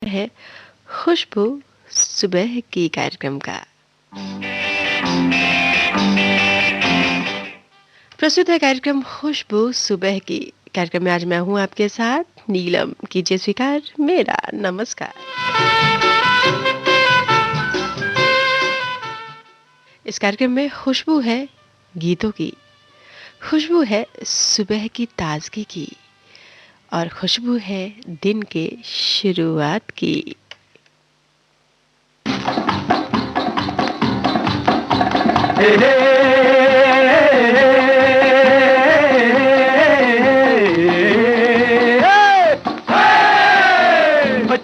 है खुशबू सुबह की कार्यक्रम का। प्रस्तुत है कार्यक्रम खुशबू सुबह की। कार्यक्रम में आज मैं हूं आपके साथ नीलम। कीजिए स्वीकार मेरा नमस्कार। इस कार्यक्रम में खुशबू है गीतों की, खुशबू है सुबह की ताजगी की और खुशबू है दिन के शुरुआत की।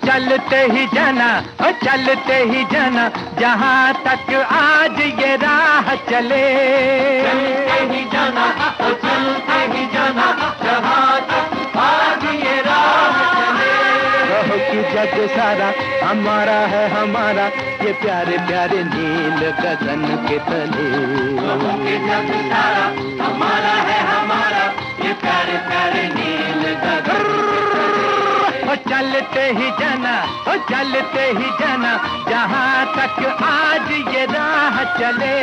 चलते ही जाना, चलते ही जाना, जहाँ तक आज ये राह चले। चलते ही जाना, चलते ही जाना, जहाँ तक आज ये राह चले। रहो कि जग सारा हमारा है हमारा, ये प्यारे प्यारे नील गगन के तले। रहो कि जग सारा हमारा है हमारा, ये प्यारे प्यारे नील गगन। चलते ही जाना, चलते ही जाना, जहाँ तक आज ये राह चले।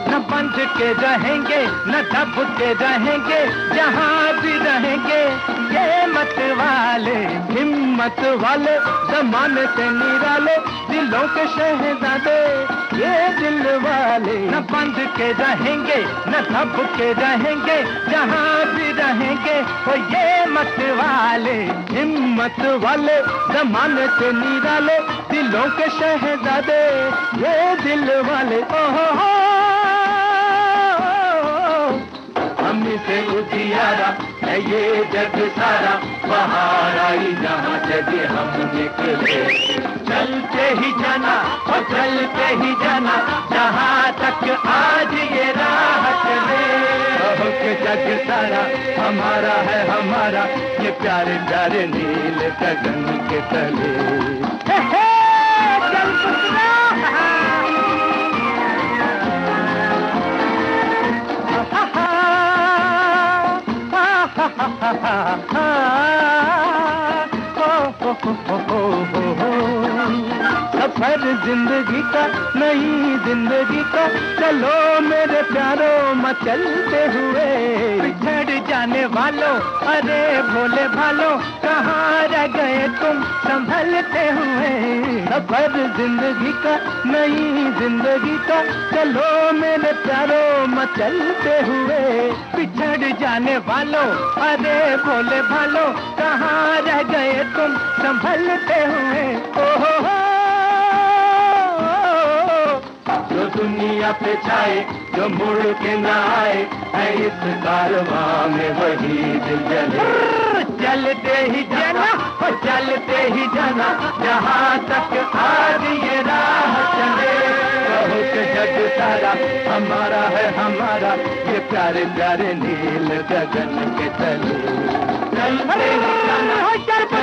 न बंध के रहेंगे न दब के रहेंगे, जहाँ भी रहेंगे ये मत वाले, हिम्मत वाले, जमाने से निराले, दिलों के शहजादे ये दिल वाले। न बंध के रहेंगे न दब के रहेंगे, जहाँ भी रहेंगे वो ये मत वाले, हिम्मत वाले, जमाने से निराले, दिलों के शहजादे ये दिल वाले। ओहो हमी से उजियारा है ये जग सारा, बाहर आई जहाँ जगे हम निकले। चलते ही जाना और चलते ही जाना, जहाँ तक आज ये राह चले। रहो कि जग सारा हमारा है हमारा, ये प्यारे प्यारे नील गगन के तले। चल पुत्रा सफर जिंदगी का नई जिंदगी का, चलो मेरे प्यारों मचलते हुए। बिछड़ जाने वालों अरे भोले भालों, कहाँ रह गए तुम संभलते हुए। सफर जिंदगी का नई जिंदगी का, चलो मेरे प्यारों मचलते हुए। बिछड़ जाने वालों अरे भोले भालों, कहाँ रह गए तुम संभलते हुए। ओहो जो दुनिया पे छाए जो मुड़ के ना आए, है इस कारवां में वही दिल जले। चलते ही जाना, चलते ही जाना, जहाँ तक आज ये राह चले। कहो कि जग सारा हमारा है हमारा, ये प्यारे प्यारे नील गगन के तले। चलते ही जाना, चलते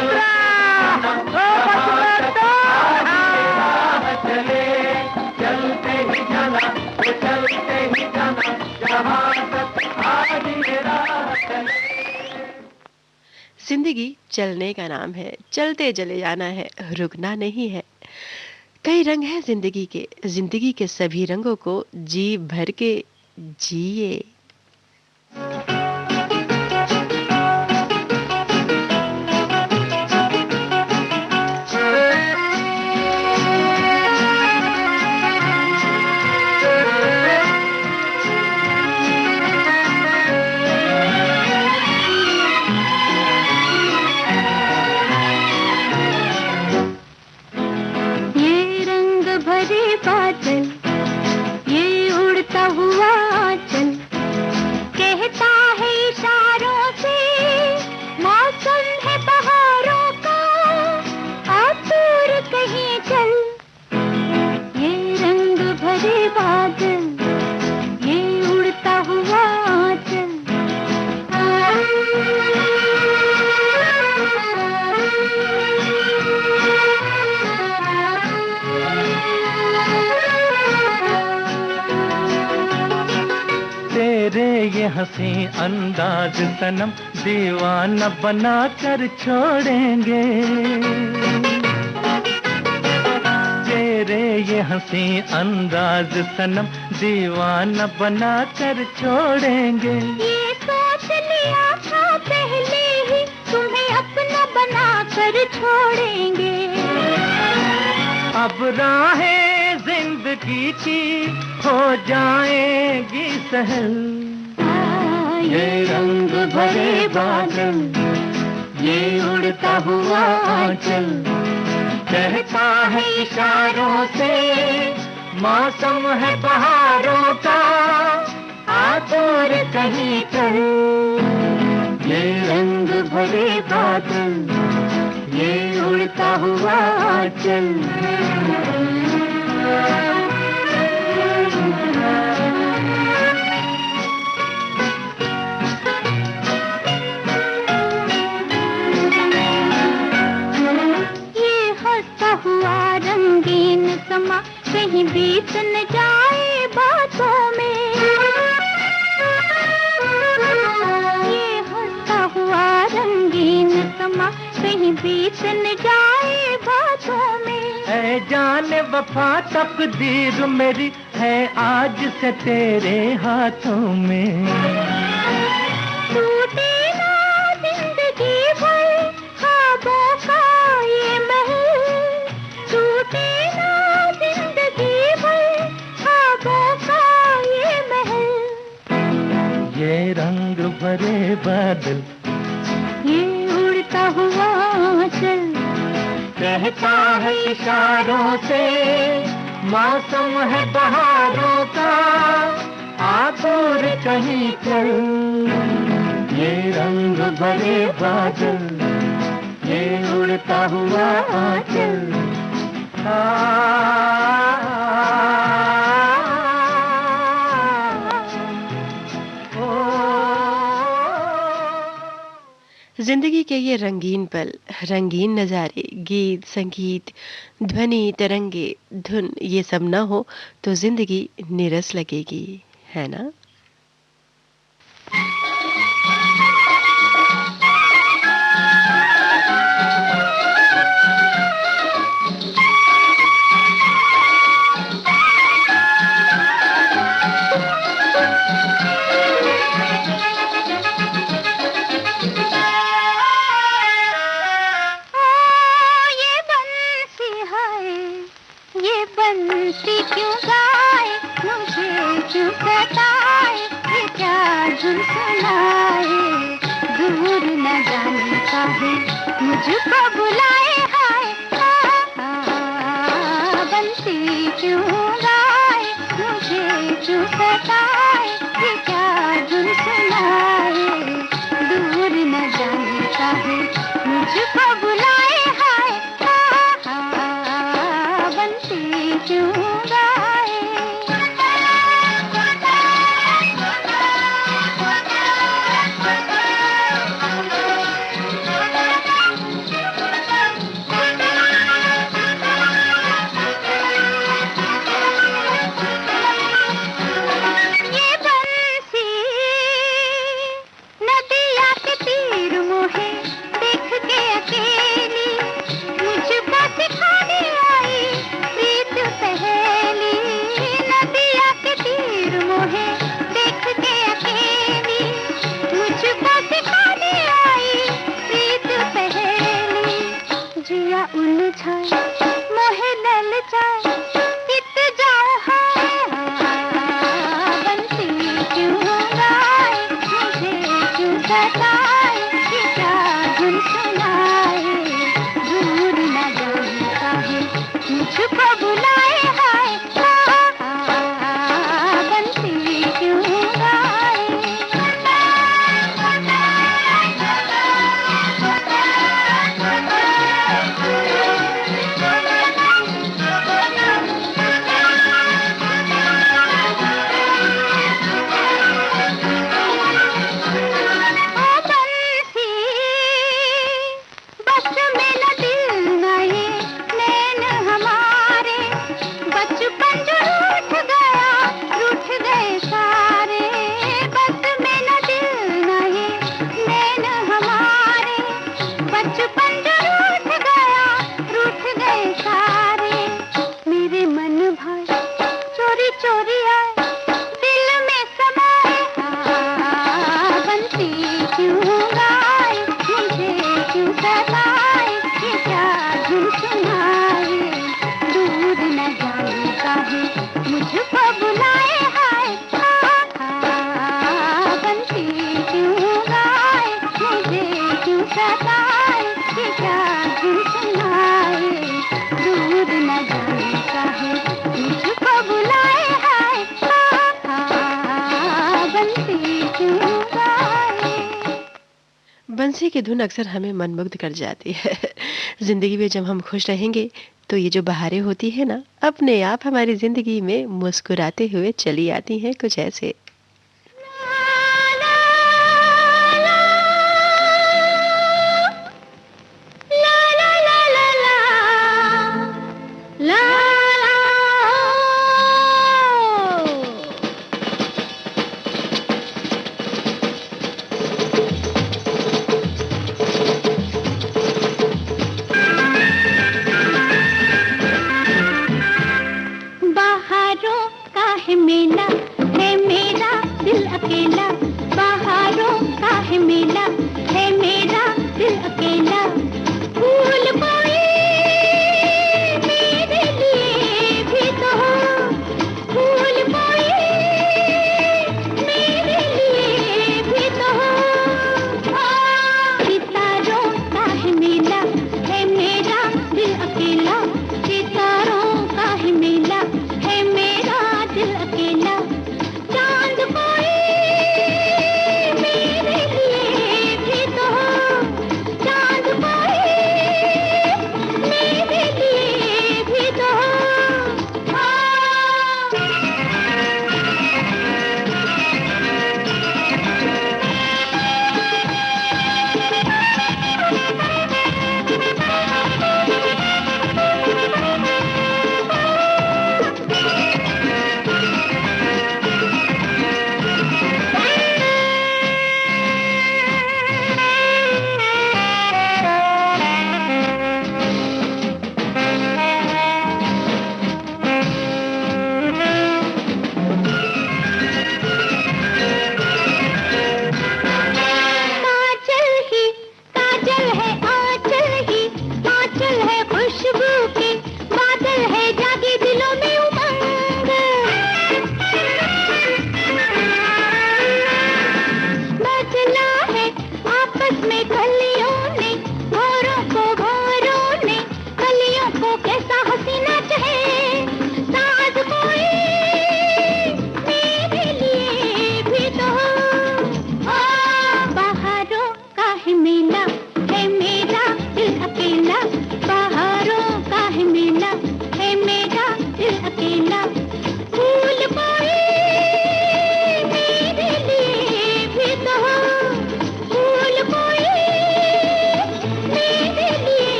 ही जाना, चलते ही जाना, जहाँ तक आज ये राह चले। जिंदगी चलने का नाम है, चलते चले जाना है, रुकना नहीं है। कई रंग हैं जिंदगी के सभी रंगों को जी भर के जिए। बादल ये उड़ता हुआ आंचल कहता हंसी अंदाज सनम दीवाना बना कर छोड़ेंगे। तेरे ये हंसी अंदाज सनम दीवाना बना कर छोड़ेंगे। ये सोच लिया था पहले ही तुम्हें अपना बना कर छोड़ेंगे। अब राहें जिंदगी की हो जाएंगी सहल। ये रंग भरे बादल, ये उड़ता हुआ आंचल, कहता है इशारों से मौसम है बहारों का, आ दूर कहीं चल। ये रंग भरे बादल, ये उड़ता हुआ आंचल। रंगीन समा कहीं बीत न जाए बातों में। ये हंसता हुआ रंगीन समा कहीं बीत न जाए बातों में। ऐ जाने वफा तकदीर मेरी है आज से तेरे हाथों में। टूटे ना जिंदगी भर ख्वाबों का ये महल, टूटे ना जिंदगी भर ख्वाबों का ये महल। ये रंग भरे बादल, ये उड़ता हुआ आंचल, कहता है इशारों से मौसम है बहारों का, आ दूर कहीं चल। ये रंग भरे बादल, ये उड़ता हुआ आंचल। जिंदगी के ये रंगीन पल, रंगीन नज़ारे, गीत, संगीत, ध्वनि, तरंगे, धुन, ये सब न हो तो जिंदगी नीरस लगेगी, है ना? बंसी क्यों गाए, मुझे क्यों सताए, ये क्या धुन सुनाए। दूर न जाने का है मुझको बुलाए, हाय बंसी क्यों गाए, मुझे क्यों सताए, ये क्या धुन सुनाए। दूर न जाने का है मुझको बुलाए, हाय क्यों गाए। ये बंसी नदिया के तीर मोहे देख के अकेली, मुझको सिखाने आई प्रीत पहेली। नदिया के तीर मोहे देख के अकेली, मुझको सिखाने आई प्रीत पहेली। जिया उलझाए मोहे ललचाए, चित जाऊं बंसी क्यों गाए, मुझे क्यों सताए, ये क्या धुन सुनाए। दूर न जाने का है मुझको बुलाए, हाय बंसी क्यों गाए। बंसी की धुन अक्सर हमें मनमुग्ध कर जाती है। ज़िंदगी में जब हम खुश रहेंगे, तो ये जो बहारें होती हैं ना, अपने आप हमारी ज़िंदगी में मुस्कुराते हुए चली आती हैं कुछ ऐसे। बहारों का है मेला है मेरा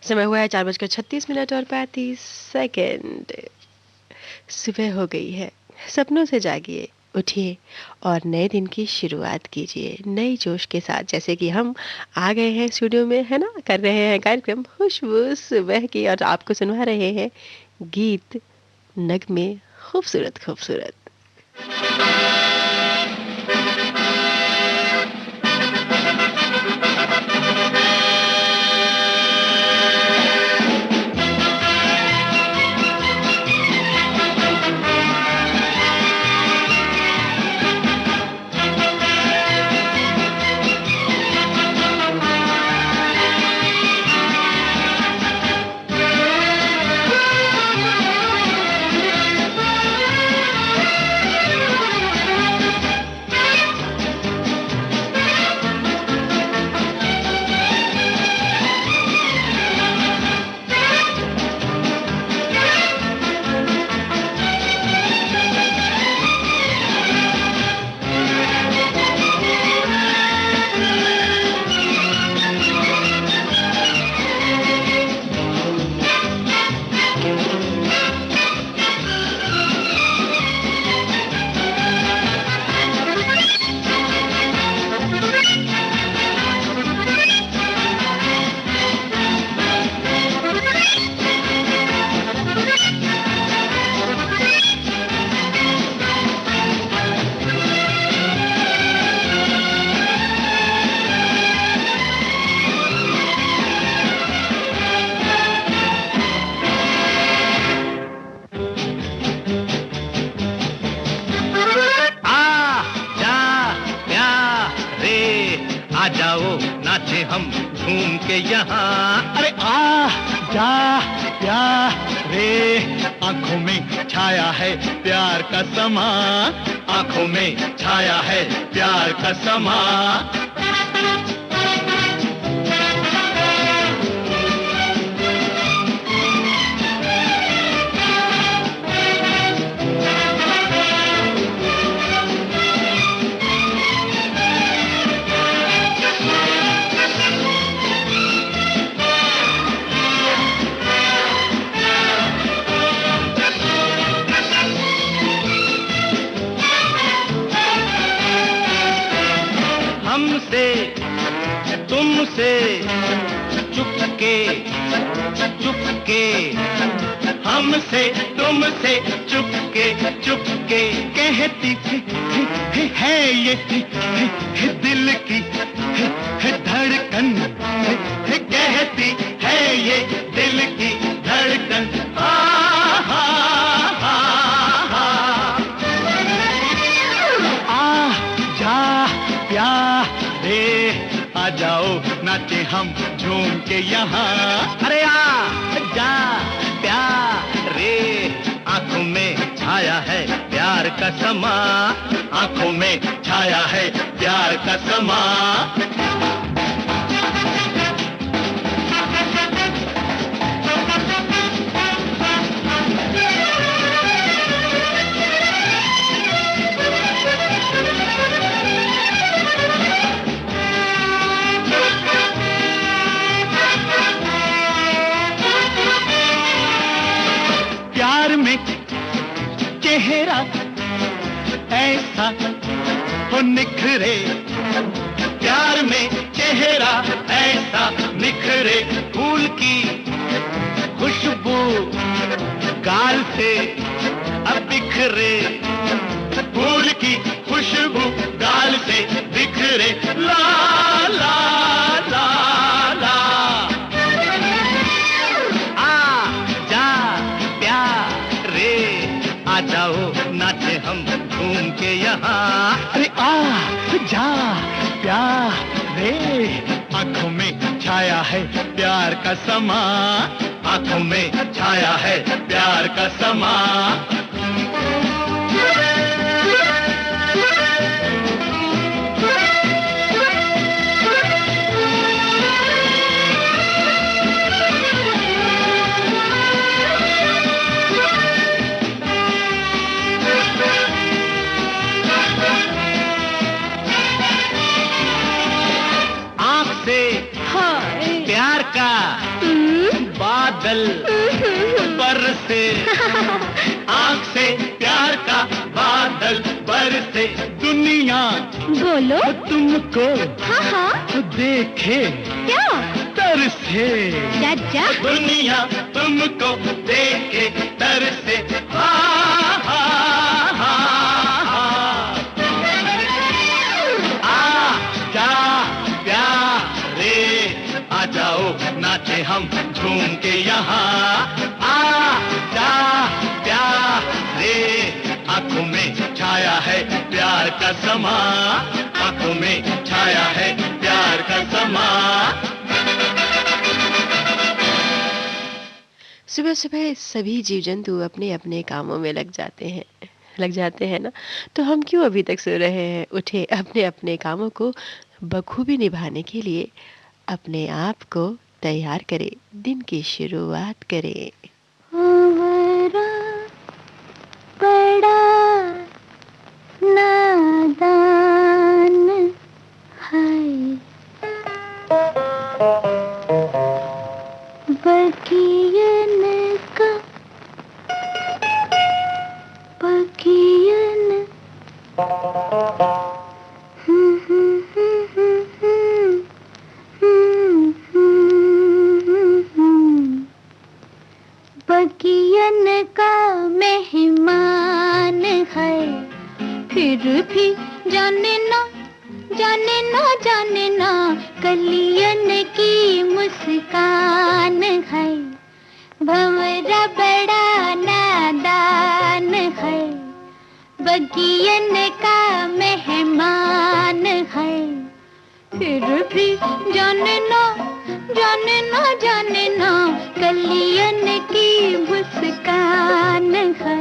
समय हुआ है 4:36 और 35 सेकंड। सुबह हो गई है, सपनों से जागिए, उठिए और नए दिन की शुरुआत कीजिए नई जोश के साथ। जैसे कि हम आ गए हैं स्टूडियो में, है ना, कर रहे हैं कार्यक्रम खुशबू सुबह की और आपको सुनवा रहे हैं गीत नगमे खूबसूरत खूबसूरत। हम झूम के यहाँ, अरे आ जा प्यारे, आंखों में छाया है प्यार का समा, आंखों में छाया है प्यार का समा। तुमसे चुपके चुपके, हमसे तुमसे चुपके चुपके, कहती है ये दिल की धड़कन, कहती है ये दिल की धड़कन। आ जाओ नाचे हम झूम के यहाँ, अरे आ जा प्यारे, आंखों में छाया है प्यार का समा, आंखों में छाया है प्यार का समा। चेहरा ऐसा हो निखरे, प्यार में चेहरा ऐसा निखरे, फूल की खुशबू गाल से अब बिखरे, फूल की खुशबू गाल से बिखरे, ला ला ला ला। आ जाओ नाचे हम घूम के यहाँ, अरे आ जा प्यारे, आंखों में छाया है प्यार का समा, आंखों में छाया है प्यार का समा। बादल बरसे, आँख से प्यार का बादल बरसे, दुनिया बोलो तुमको हाँ हाँ देखे क्या तरसे, चाचा दुनिया तुमको देखे तरसे, हाँ हाँ हाँ हाँ। आ जा प्यारे आ जाओ नाचे हम झूम के यहाँ, आ जा प्यारे आंखों में छाया है प्यार का समा, आंखों में छाया है प्यार का समा। सुबह सुबह सभी जीव जंतु अपने अपने कामों में लग जाते हैं ना, तो हम क्यों अभी तक सो रहे हैं? उठे अपने अपने कामों को बखूबी निभाने के लिए अपने आप को तैयार करें, दिन की शुरुआत करें। हमारा बड़ा नादान है, बगियन का बगियन बगियन का मेहमान है, फिर भी जाने ना जाने ना जाने ना कलियन की मुस्कान है, भंवरा बड़ा नादान है, बगियन का मेहमान है, फिर भी जाने ना जाने ना जाने ना कलियन की मुस्कान है,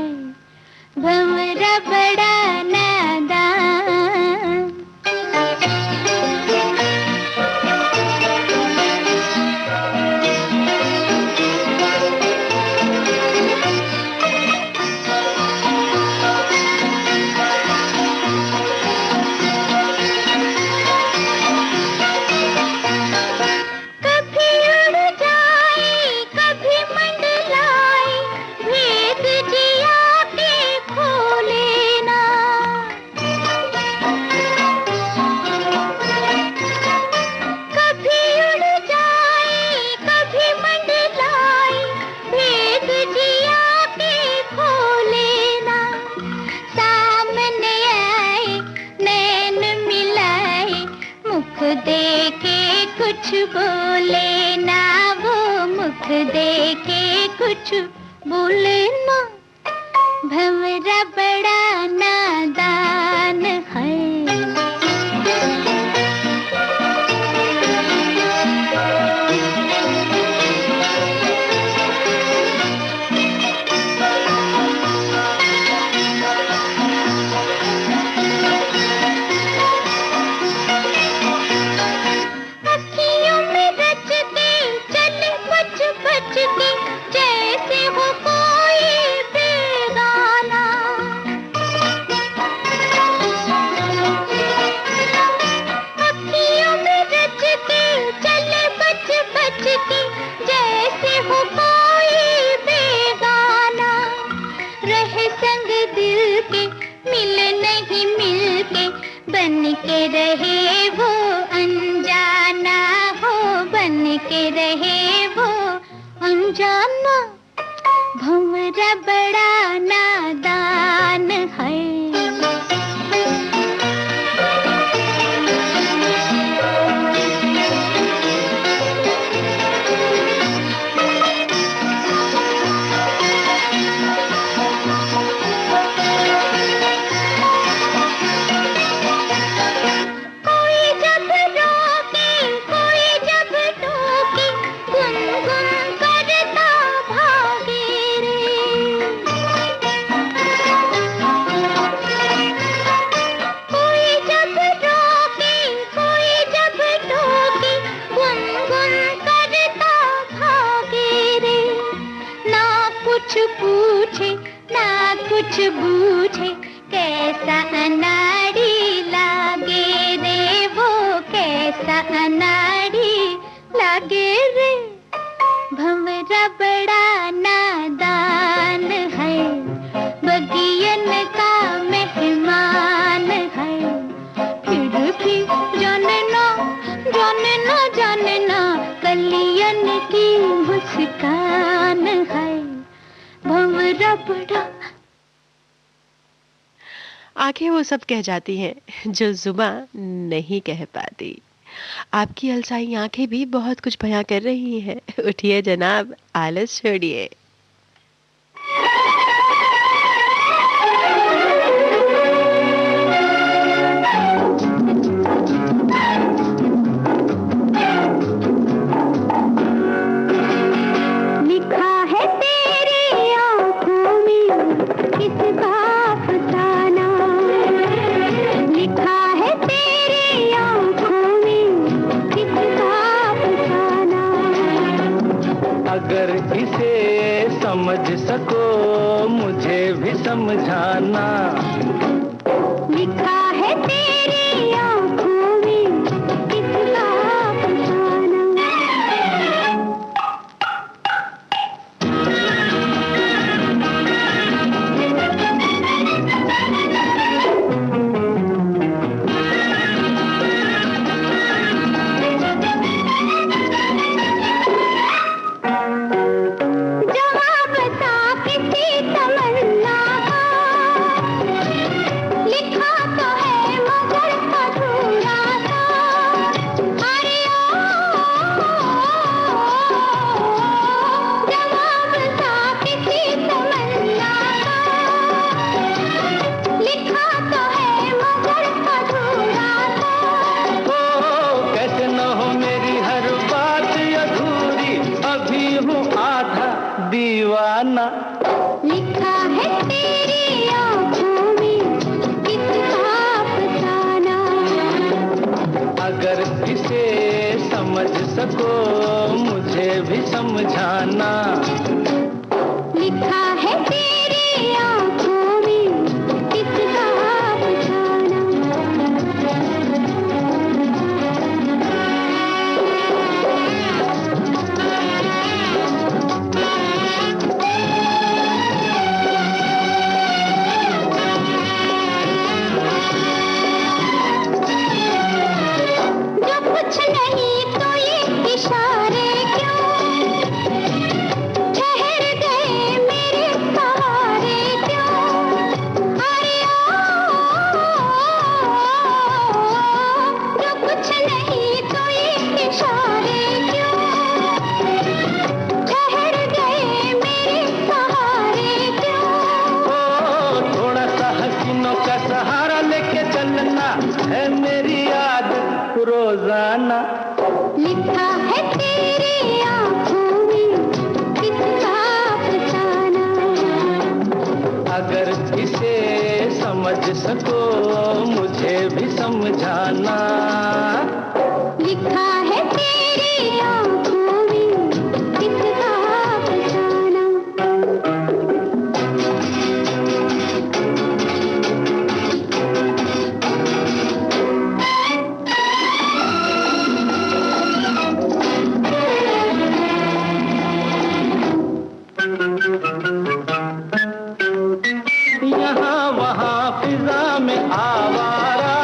भंवरा बड़ा नादान। कुछ बोले ना वो, मुख देके कुछ बोले ना, भंवरा बड़ा नादान है। जैसे हो कोई बेगाना, अखियों में रचते चले बच बच के, जैसे हो कोई बेगाना, रहे संग दिल के मिले नहीं मिल के, बन के रहे वो अनजाना हो, बन के रहे वो अनजाना, भंवरा बड़ा नादान है। कुछ बूझे कैसा अनाड़ी लागे रे वो, कैसा अनाड़ी लागे रे भंवरा। रबड़ा। आंखें वो सब कह जाती हैं जो जुबान नहीं कह पाती। आपकी अलसाई आंखें भी बहुत कुछ बयां कर रही हैं। उठिए जनाब, आलस छोड़िए। लिखा है तेरी आंखों में किसका अफसाना, लिखा है तेरी आंखों में किसका अफसाना। अगर इसे समझ सको मुझे भी समझाना। लिखा है तेरी आंखों में किसका अफसाना। जवाब था किसी तमन्ना का, लिखा तो है मगर अधूरा था। अरे ओ, जवाब था किसी तमन्ना का, लिखा तो है मगर अधूरा था। ओ कैसे न हो मेरी हर बात अधूरी, अभी हूँ आधा दीवाना। लिखा है तेरी आंखों में किसका अफसाना। अगर इसे समझ सको मुझे भी समझाना। लिखा है तेरी आंखों में किसका अफसाना। जो कुछ नहीं तो ये इशारे क्यों, ठहर गए मेरे सहारे क्यों। अरे जो कुछ नहीं तो ये इशारे क्यों, ठहर गए मेरे सहारे क्यों। ओ थोड़ा सा हसीनों का सहारा लेके चलना है मेरी आदत रोजाना। लिखा है तेरी आंखों में किसका अफसाना। अगर इसे समझ सको मुझे भी समझाना। लिखा है तेरी आंखों में किसका अफसाना। यहाँ वहाँ फिजा में आवारा,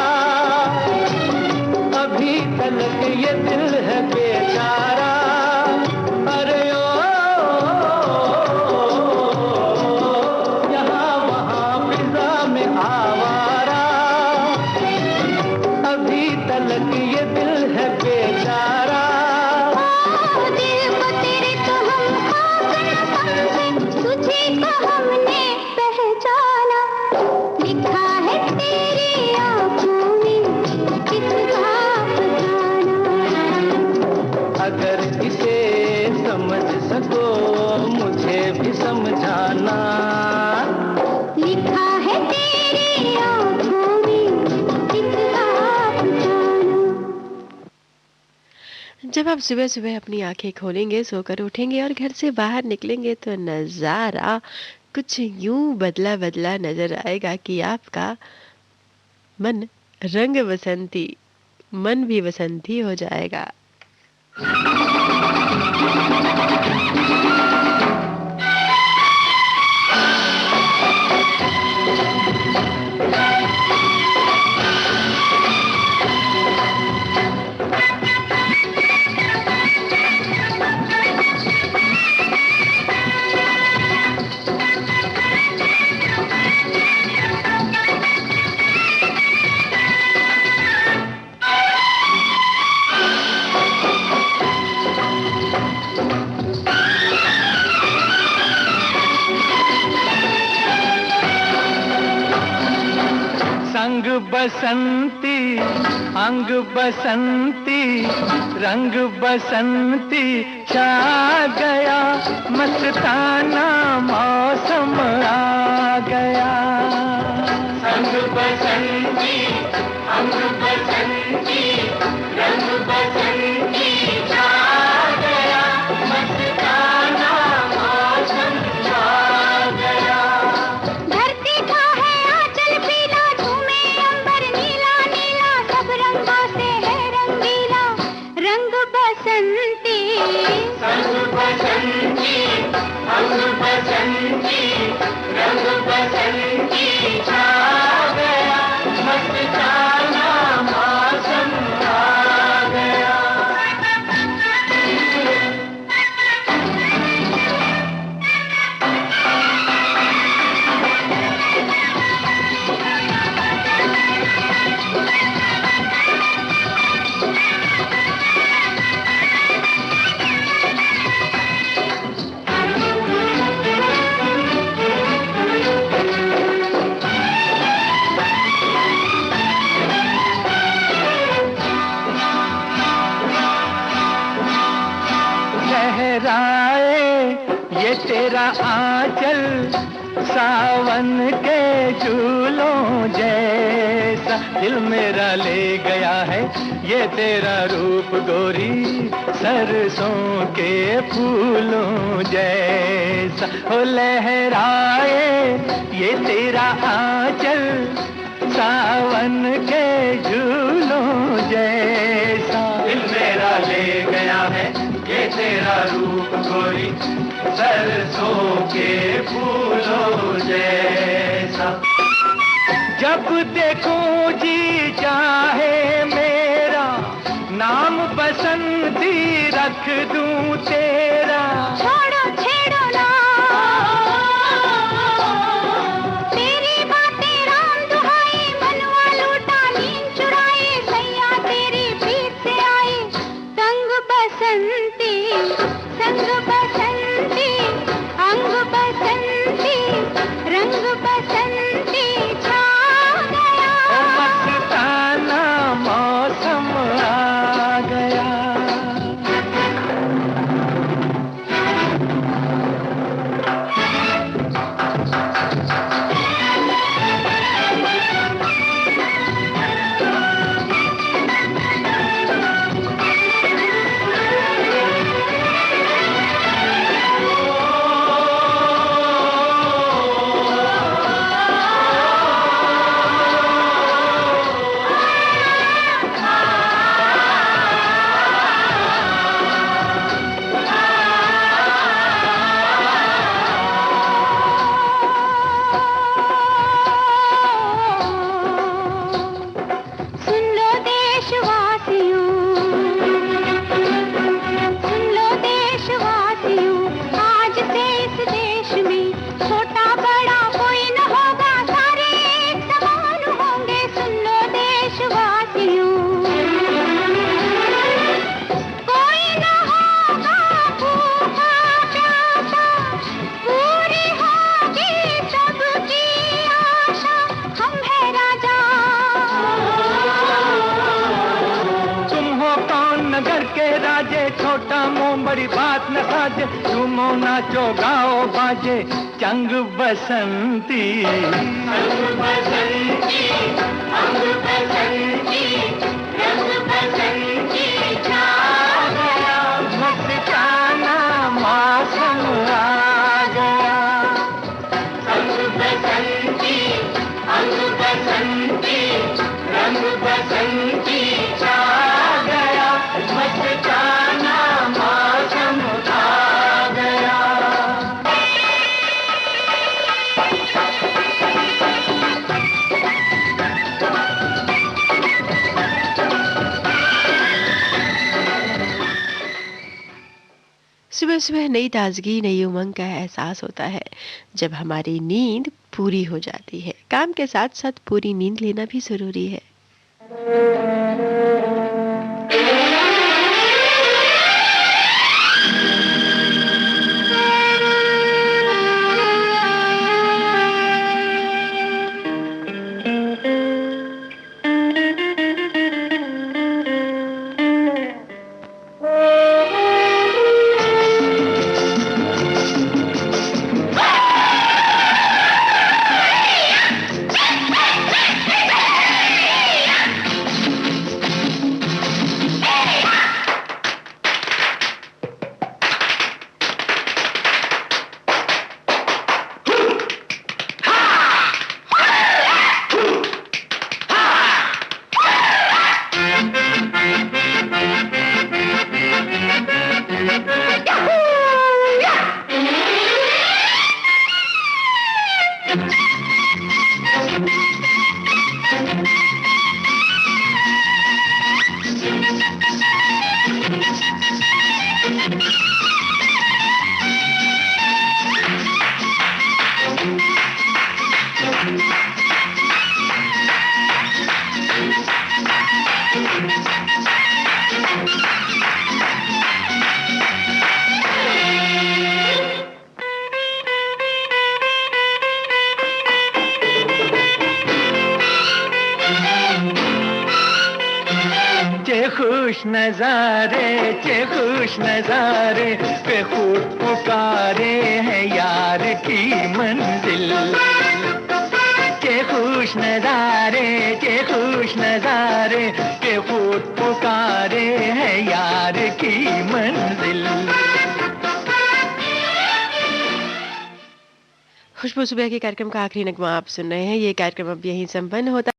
अभी तलक ये दिल है बेचारा। अरे ओ यहाँ वहाँ फिजा में आवारा, अभी तलक ये दिल है बेचारा। दिल को तेरे तो हम खास न समझे, तुझे को हमने पहचाना। लिखा है तेरी आंखों में किसका अफसाना। अगर इसे समझ सको मुझे भी समझाना। लिखा है तेरी आंखों में किसका अफसाना। जब आप सुबह सुबह अपनी आंखें खोलेंगे, सोकर उठेंगे और घर से बाहर निकलेंगे तो नज़ारा कुछ यूं बदला बदला नजर आएगा कि आपका मन रंग बसंती, मन भी बसंती हो जाएगा। बसंती, अंग बसंती, रंग बसंती छा गया, मस्ताना मौसम आ गया। संग बसंती, अंग बसंती, रंग बसंती छा गया, मस्ताना मौसम आ गया। धरती का है आंचल पीला, झूमे अंबर नीला नीला, सब रंगों से है रंगीला, रंग बसंती। संग बसंती, अंग बसंती, रंग बसंती छा गया, मस्ताना मौसम आ गया। लहराए ये तेरा आंचल, सावन के झूलों जैसा, दिल मेरा ले गया है ये तेरा रूप गोरी, सरसों के फूलों जैसा। ओ लहराए ये तेरा आंचल, सावन के झूलों जैसा, दिल मेरा ले गया है ये तेरा रूप गोरी, सरसों के फूलों जैसा। जब देखूं जी चाहे मेरा, नाम बसंती रख दूं तेरा। छोड़ो छेड़ो ना तेरी बातें, राम दुहाई, मनवा लूटा नींद चुराई, सैया तेरी पीठ से आई, संग बसंती। संग बसंती, अंग बसंती, रंग बसंती छा गया, ओ मस्ताना मौसम आ गया। सुन लो देशवासियों, सुन लो देशवासियों, आज से इस देश में छोटा बड़ा कोई न होगा, सारे एक समान होंगे। सुन लो देशवासियों, कोई न होगा भूखा प्यासा, पूरी होगी सबकी आशा, हम है राजा। तुम हो कौन नगर के राजे, छोटा मुंह बड़ी बात न साजे, झूमो नाचो गाओ बाजे, चंग बसंती। संग बसंती, अंग बसंती, रंग बसंती छा गया, मस्ताना मौसम आ गया। संग बसंती, अंग बसंती, रंग बसंती छा गया, मस्ताना मौसम आ गया। सुबह सुबह नई ताजगी, नई उमंग का एहसास होता है जब हमारी नींद पूरी हो जाती है। काम के साथ साथ पूरी नींद लेना भी ज़रूरी है। खुश नजारे खुश नजारे पे खुद पुकारे हैं यार की मंजिल के खुश नजारे के खुद पुकारे हैं यार की मंजिल। खुशबू सुबह के कार्यक्रम का आखिरी नगमा आप सुन रहे हैं। ये कार्यक्रम अब यहीं संपन्न होता